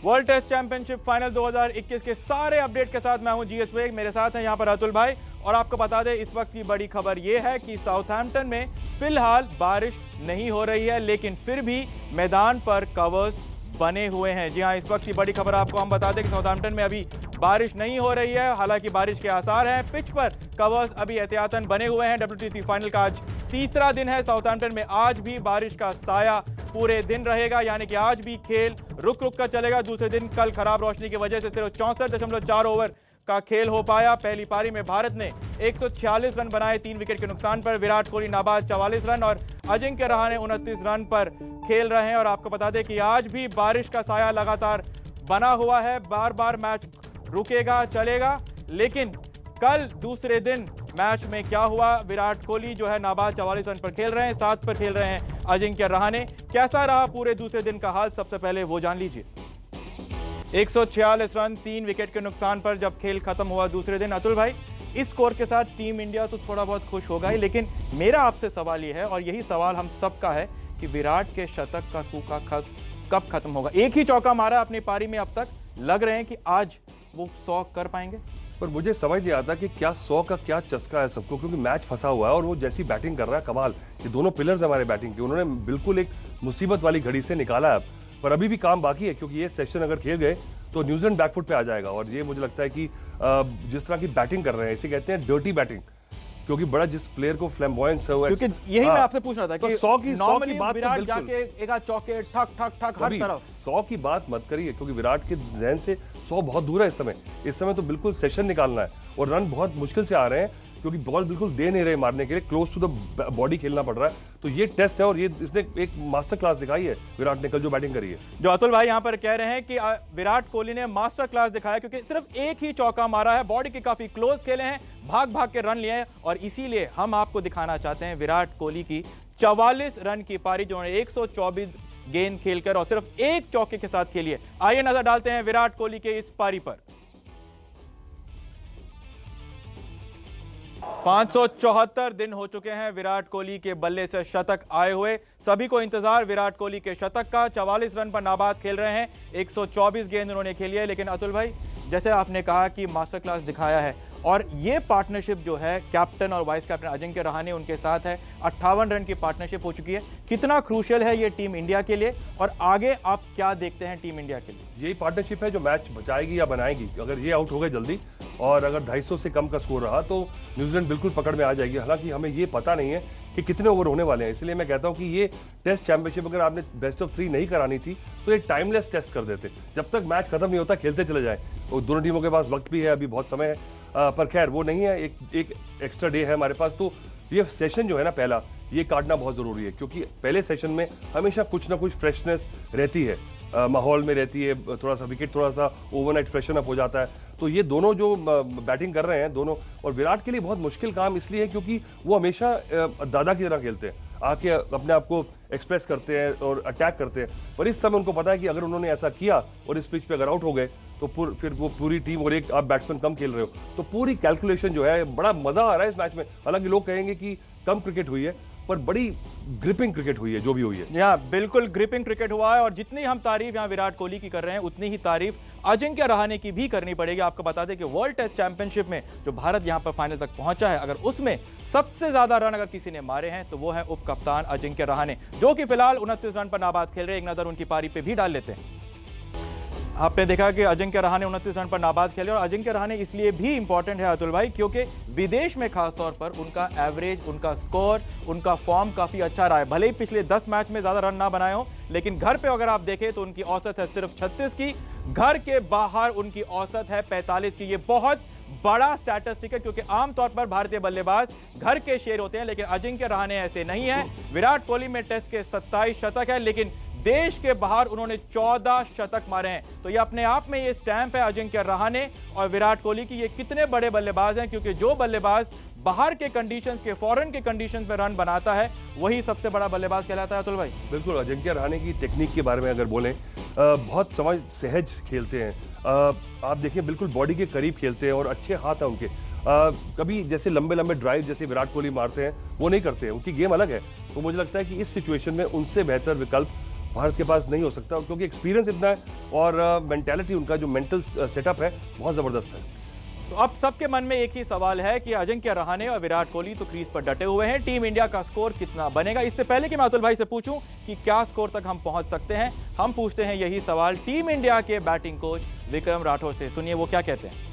World test championship final 2021 के सारे update के साथ मैं हूं जीएस वेग। मेरे साथ हैं यहां पर अतुल भाई। और आपको बता दें इस वक्त की बड़ी खबर यह है कि साउथहैम्पटन में फिलहाल बारिश नहीं हो रही है, लेकिन फिर भी मैदान पर कवर्स बने हुए हैं। जी हां, इस वक्त की बड़ी खबर आपको हम बता दें कि साउथहैम्पटन में अभी बारिश नहीं हो रही है, हालांकि बारिश के आसार हैं। पिच पर कवर्स अभी एहतियातन बने हुए हैं। WTC फाइनल का आज तीसरा दिन है। साउथहैम्पटन में आज भी बारिश का साया पूरे दिन रहेगा, यानी कि आज भी खेल रुक रुक कर चलेगा। दूसरे दिन कल खराब रोशनी की वजह से सिर्फ 64.4 ओवर का खेल हो पाया। पहली पारी में भारत ने 146 रन बनाए 3 विकेट के नुकसान पर। विराट कोहली नाबाद 44 रन और अजिंक्य रहाणे 29 रन पर खेल रहे हैं। और आपको बता दें कि आज भी बारिश का साया लगातार बना हुआ है। बार बार मैच रुकेगा चलेगा, लेकिन कल दूसरे दिन मैच में क्या हुआ? विराट कोहली जो है नाबाद 44 रन पर खेल रहे हैं, 7 पर खेल रहे हैं अजिंक्य रहाणे। कैसा रहा पूरे दूसरे दिन का हाल, सबसे पहले वो जान लीजिए। 146 रन 3 विकेट के नुकसान पर जब खेल खत्म हुआ दूसरे दिन। अतुल भाई, इस स्कोर के साथ टीम इंडिया तो थोड़ा बहुत खुश होगा ही, लेकिन मेरा आपसे सवाल यह है, और यही सवाल हम सबका है, कि विराट के शतक का सूखा कब खत्म होगा? एक ही चौका मारा अपनी पारी में अब तक, लग रहे हैं कि आज वो 100 कर पाएंगे। पर मुझे समझ नहीं आता कि क्या 100 का क्या चस्का है सबको, क्योंकि मैच फंसा हुआ है और वो जैसी बैटिंग कर रहा है कमाल। ये दोनों पिलर्स हमारे बैटिंग के, उन्होंने बिल्कुल एक मुसीबत वाली घड़ी से निकाला है। पर अभी भी काम बाकी है, क्योंकि ये सेशन अगर खेल गए तो न्यूजीलैंड बैकफुट पे आ जाएगा। और ये मुझे लगता है कि जिस तरह की बैटिंग कर रहे हैं, इसे कहते हैं डर्टी बैटिंग, क्योंकि बड़ा जिस प्लेयर को फ्लैम्बॉयंस है, क्योंकि यही मैं आपसे पूछ रहा था तो कि 100 की बात विराट जाके एक चौके ठक ठक ठक हर तरफ 100 की बात मत करिए, क्योंकि विराट के जहन से 100 बहुत दूर है इस समय तो बिल्कुल सेशन निकालना है। और रन बहुत मुश्किल से आ रहे हैं, क्योंकि बॉल बिल्कुल दे नहीं रहे मारने के लिए, क्लोज टू द बॉडी खेलना पड़ रहा है। तो ये टेस्ट है और ये इसने एक मास्टर क्लास दिखाई है विराट ने कल जो बैटिंग करी है। जो अतुल भाई यहां पर कह रहे हैं कि विराट कोहली ने मास्टर क्लास दिखाया, क्योंकि सिर्फ एक ही चौका मारा है, बॉडी के काफी क्लोज खेले हैं, भाग भाग के रन लिए हैं। और इसीलिए हम आपको दिखाना चाहते हैं विराट कोहली की 44 रन की पारी, जो 124 गेंद खेलकर और सिर्फ एक चौके के साथ खेली है। आइए नजर डालते हैं विराट कोहली के इस पारी पर। 574 दिन हो चुके हैं विराट कोहली के बल्ले से शतक आए हुए। सभी को इंतजार विराट कोहली के शतक का। 44 रन पर नाबाद खेल रहे हैं, 124 गेंद उन्होंने खेली है। लेकिन अतुल भाई, जैसे आपने कहा कि मास्टर क्लास दिखाया है, और ये पार्टनरशिप जो है कैप्टन और वाइस कैप्टन अजिंक्य रहाणे उनके साथ है, 58 रन की पार्टनरशिप हो चुकी है। कितना क्रूशियल है ये टीम इंडिया के लिए, और आगे आप क्या देखते हैं टीम इंडिया के लिए? यही पार्टनरशिप है जो मैच बचाएगी या बनाएगी। अगर ये आउट हो गए जल्दी और अगर 250 से कम का स्कोर रहा तो न्यूजीलैंड बिल्कुल पकड़ में आ जाएगी। हालांकि हमें ये पता नहीं है कि कितने ओवर होने वाले हैं, इसलिए मैं कहता हूं कि ये टेस्ट चैंपियनशिप अगर आपने बेस्ट ऑफ 3 नहीं करानी थी तो एक टाइमलेस टेस्ट कर देते, जब तक मैच खत्म नहीं होता खेलते चले जाए। और दोनों टीमों के पास वक्त भी है, अभी बहुत समय है, पर खैर वो नहीं है। एक एक्स्ट्रा डे है हमारे पास, तो ये सेशन जो है ना पहला, ये काटना बहुत जरूरी है, क्योंकि पहले सेशन में हमेशा कुछ ना कुछ फ्रेशनेस रहती है, माहौल में रहती है, थोड़ा सा विकेट थोड़ा सा ओवरनाइट फ्रेशन अप हो जाता है। तो ये दोनों जो बैटिंग कर रहे हैं दोनों, और विराट के लिए बहुत मुश्किल काम इसलिए है क्योंकि वो हमेशा दादा की तरह खेलते हैं, आके अपने आप को एक्सप्रेस करते हैं और अटैक करते हैं। पर इस समय उनको पता है कि अगर उन्होंने ऐसा किया और इस पिच पे अगर आउट हो गए तो फिर वो पूरी टीम और एक आप बैट्समैन कम खेल रहे हो, तो पूरी कैलकुलेशन जो है, बड़ा मजा आ रहा है इस मैच में। हालांकि लोग कहेंगे कि कम क्रिकेट हुई है, पर बड़ी ग्रिपिंग क्रिकेट हुई है जो भी हुई है। यहाँ बिल्कुल ग्रिपिंग क्रिकेट हुआ है, और जितनी हम तारीफ यहाँ विराट कोहली की कर रहे हैं, उतनी ही तारीफ अजिंक्य रहाणे की भी करनी पड़ेगी। आपको बता दें कि वर्ल्ड टेस्ट चैंपियनशिप में जो भारत यहाँ पर फाइनल तक पहुंचा है, अगर उसमें सबसे ज्यादा रन अगर किसी ने मारे हैं तो वो है उप कप्तान अजिंक्य रहाणे, जो कि फिलहाल 29 रन पर नाबाद खेल रहे हैं। एक नजर उनकी पारी पे भी डाल लेते हैं। आपने देखा कि अजिंक्य रहाणे 29 रन पर नाबाद खेले, और अजिंक्य रहाणे इसलिए भी इंपॉर्टेंट है अतुल भाई, क्योंकि विदेश में खासतौर पर उनका एवरेज, उनका स्कोर, उनका फॉर्म काफी अच्छा रहा है। भले ही पिछले 10 मैच में ज्यादा रन ना बनाए हो, लेकिन घर पे अगर आप देखें तो उनकी औसत है सिर्फ 36 की, घर के बाहर उनकी औसत है 45 की। ये बहुत बड़ा स्टैटिस्टिक है, क्योंकि आमतौर पर भारतीय बल्लेबाज घर के शेर होते हैं, लेकिन अजिंक्य रहाणे ऐसे नहीं है। विराट कोहली में टेस्ट के 27 शतक है, लेकिन देश के बाहर उन्होंने 14 शतक मारे हैं। तो ये अपने आप में ये स्टैंप है अजिंक्य रहाणे और विराट कोहली की, ये कितने बड़े बल्लेबाज हैं, क्योंकि जो बल्लेबाज बाहर के कंडीशंस के, फॉरेन के कंडीशंस में रन बनाता है, वही सबसे बड़ा बल्लेबाज कहलाता है। अतुल भाई, बिल्कुल अजिंक्य रहाणे की टेक्निक के बारे में अगर बोलें, बहुत सहज खेलते हैं। आप देखिए बिल्कुल बॉडी के करीब खेलते हैं और अच्छे हाथ हैं उनके। कभी जैसे लंबे लंबे ड्राइव जैसे विराट कोहली मारते हैं वो नहीं करते हैं, उनकी गेम अलग है। तो मुझे लगता है कि इस सिचुएशन में उनसे बेहतर विकल्प भारत के पास नहीं हो सकता, क्योंकि एक्सपीरियंस इतना है और मेंटालिटी, उनका जो मेंटल सेटअप है बहुत ज़बरदस्त है। तो अब सबके मन में एक ही सवाल है कि अजिंक्य रहाणे और विराट कोहली तो क्रीज पर डटे हुए हैं, टीम इंडिया का स्कोर कितना बनेगा? इससे पहले कि मैं अतुल भाई से पूछूं कि क्या स्कोर तक हम पहुंच सकते हैं, हम पूछते हैं यही सवाल टीम इंडिया के बैटिंग कोच विक्रम राठौर से। सुनिए वो क्या कहते हैं।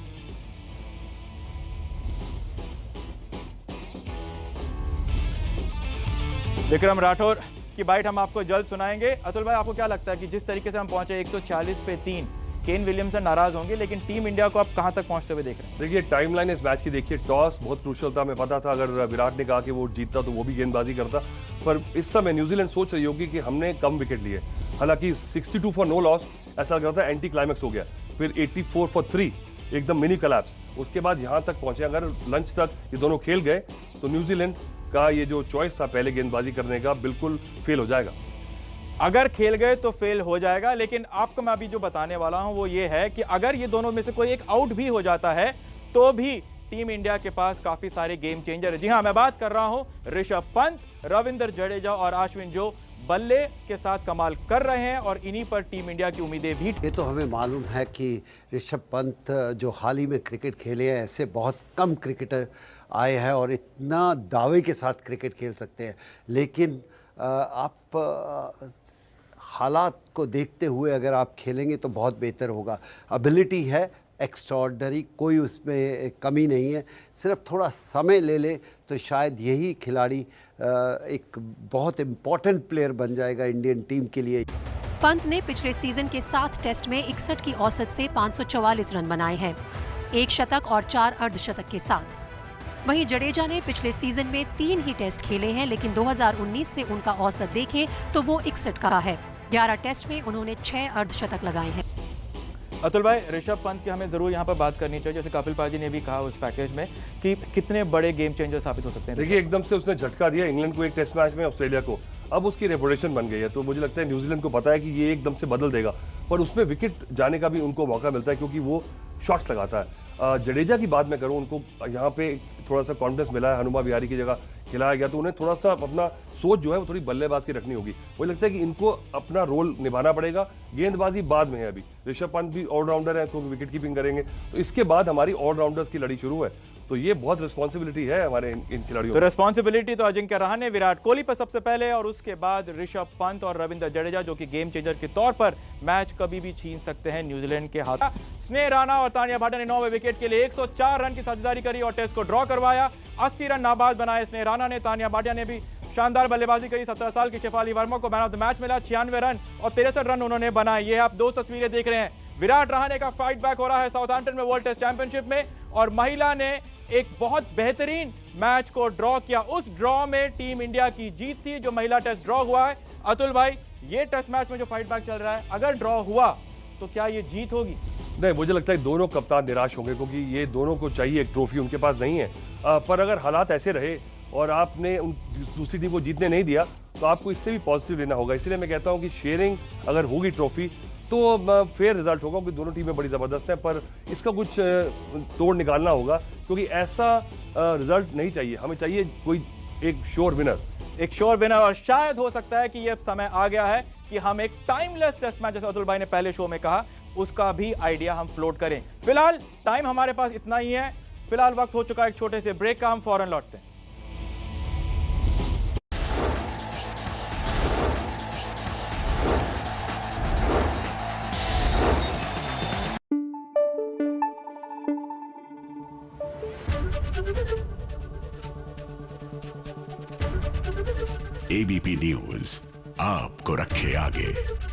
विक्रम राठौर की बाइट हम आपको जल्द सुनाएंगे। अतुल भाई, आपको क्या लगता है कि जिस तरीके से हम पहुंचे 140 पे 3, केन विलियमसन नाराज होंगे, लेकिन टीम इंडिया को आप कहां तक पहुंचते हुए देख रहे हैं? देखिए, टाइमलाइन इस मैच की देखिए, टॉस बहुत क्रूशियल था। हमें पता था अगर विराट ने कहा कि वो जीतता तो वो भी गेंदबाजी करता, पर इस समय न्यूजीलैंड सोच रही होगी कि हमने कम विकेट लिए। हालांकि 62 फॉर नो लॉस ऐसा लग रहा था, एंटी क्लाइमैक्स हो गया। फिर 84 फॉर 3 एकदम मिनी कलैप्स। उसके बाद यहां तक पहुंचे। अगर लंच तक ये दोनों खेल गए तो न्यूजीलैंड का ये जो चॉइस था पहले गेंदबाजी करने का, बिल्कुल फेल हो जाएगा। अगर खेल गए तो फेल हो जाएगा, लेकिन आपको मैं अभी जो बताने वाला हूं वो ये है कि अगर ये दोनों में से कोई एक आउट भी हो जाता है तो भी टीम इंडिया के पास काफी सारे गेम चेंजर है। जी हां, मैं बात कर रहा हूं ऋषभ पंत, रविंद्र जडेजा और अश्विन, जो बल्ले के साथ कमाल कर रहे हैं और इन्हीं पर टीम इंडिया की उम्मीदें भी। ये तो हमें मालूम है कि ऋषभ पंत जो हाल ही में क्रिकेट खेले हैं, ऐसे बहुत कम क्रिकेटर आए हैं और इतना दावे के साथ क्रिकेट खेल सकते हैं। लेकिन आप हालात को देखते हुए अगर आप खेलेंगे तो बहुत बेहतर होगा। एबिलिटी है एक्स्ट्राऑर्डिनरी, कोई उसमें कमी नहीं है। सिर्फ थोड़ा समय ले ले तो शायद यही खिलाड़ी एक बहुत इम्पॉर्टेंट प्लेयर बन जाएगा इंडियन टीम के लिए। पंत ने पिछले सीजन के 7 टेस्ट में 61 की औसत से 544 रन बनाए हैं, 1 शतक और 4 अर्धशतक के साथ। वहीं जडेजा ने पिछले सीजन में 3 ही टेस्ट खेले हैं, लेकिन 2019 से उनका औसत देखें तो वो 61 का है। 11 टेस्ट में उन्होंने 6 अर्धशतक लगाए हैं। अतुल भाई, ऋषभ पंत की हमें जरूर यहाँ पर बात करनी चाहिए, जैसे कपिल पाजी ने भी कहा उस पैकेज में कि कितने बड़े गेम चेंजर साबित हो सकते हैं। देखिए, एकदम से उसने झटका दिया इंग्लैंड को एक टेस्ट मैच में, ऑस्ट्रेलिया को। अब उसकी रेपुटेशन बन गई है, तो मुझे लगता है न्यूजीलैंड को पता है कि ये एकदम से बदल देगा, पर उसमें विकेट जाने का भी उनको मौका मिलता है क्योंकि वो शॉट्स लगाता है। जडेजा की बात मैं करूं, उनको यहाँ पे थोड़ा सा कॉन्फिडेंस मिला है, हनुमा विहारी की जगह खिलाया गया, तो उन्हें थोड़ा सा अपना सोच जो है वो थोड़ी बल्लेबाज की रखनी होगी। मुझे लगता है कि इनको अपना रोल निभाना पड़ेगा, गेंदबाजी बाद में है। अभी ऋषभ पंत भी ऑलराउंडर है, तो विकेट कीपिंग करेंगे, तो इसके बाद हमारी ऑलराउंडर्स की लड़ी शुरू है। तो ये बहुत रिस्पॉन्सिबिलिटी है हमारे इन खिलाड़ियों। तो रिस्पॉन्सिबिलिटी तो अजिंक्य रहाणे, विराट कोहली पर सबसे पहले, और उसके बाद ऋषभ पंत और रविंद्र जडेजा, जो कि गेम चेंजर के तौर पर मैच कभी भी छीन सकते हैं न्यूजीलैंड के हाथ। स्नेह राणा और तानिया भाटिया ने 9वें विकेट के लिए 104 रन की साझेदारी करी और टेस्ट को ड्रॉ करवाया। 80 रन नाबाद बनाए स्नेह राणा ने। तानिया भाटिया ने भी शानदार बल्लेबाजी करी। 17 साल की शेफाली वर्मा को मैन ऑफ द मैच मिला। 96 रन और 63 रन उन्होंने बनाए। ये आप 2 तस्वीरें देख रहे हैं। विराट रहाणे का फाइट बैक हो रहा है साउथहैम्पटन में वर्ल्ड टेस्ट चैंपियनशिप में, और महिला ने एक बहुत बेहतरीन मैच को ड्रॉ किया। उस ड्रॉ में टीम इंडिया की जीत थी, जो महिला टेस्ट ड्रॉ हुआ है। अतुल भाई, ये टेस्ट मैच में जो फाइट बैक चल रहा है, अगर ड्रॉ हुआ तो क्या ये जीत होगी? नहीं, मुझे लगता है दोनों कप्तान निराश होंगे, क्योंकि ये दोनों को चाहिए एक ट्रॉफी, उनके पास नहीं है। पर अगर हालात ऐसे रहे और आपने दूसरी टीम को जीतने नहीं दिया, तो आपको इससे भी पॉजिटिव लेना होगा। इसलिए मैं कहता हूं कि शेयरिंग अगर होगी ट्रॉफी तो फेयर रिजल्ट होगा, क्योंकि दोनों टीमें बड़ी ज़बरदस्त हैं, पर इसका कुछ तोड़ निकालना होगा, क्योंकि ऐसा रिजल्ट नहीं चाहिए। हमें चाहिए कोई एक श्योर विनर, और शायद हो सकता है कि यह समय आ गया है कि हम एक टाइमलेस टेस्ट मैच, जैसे अतुल भाई ने पहले शो में कहा, उसका भी आइडिया हम फ्लोट करें। फिलहाल टाइम हमारे पास इतना ही है। फिलहाल वक्त हो चुका है एक छोटे से ब्रेक का, हम फौरन लौटते हैं। एबीपी न्यूज आपको रखे आगे।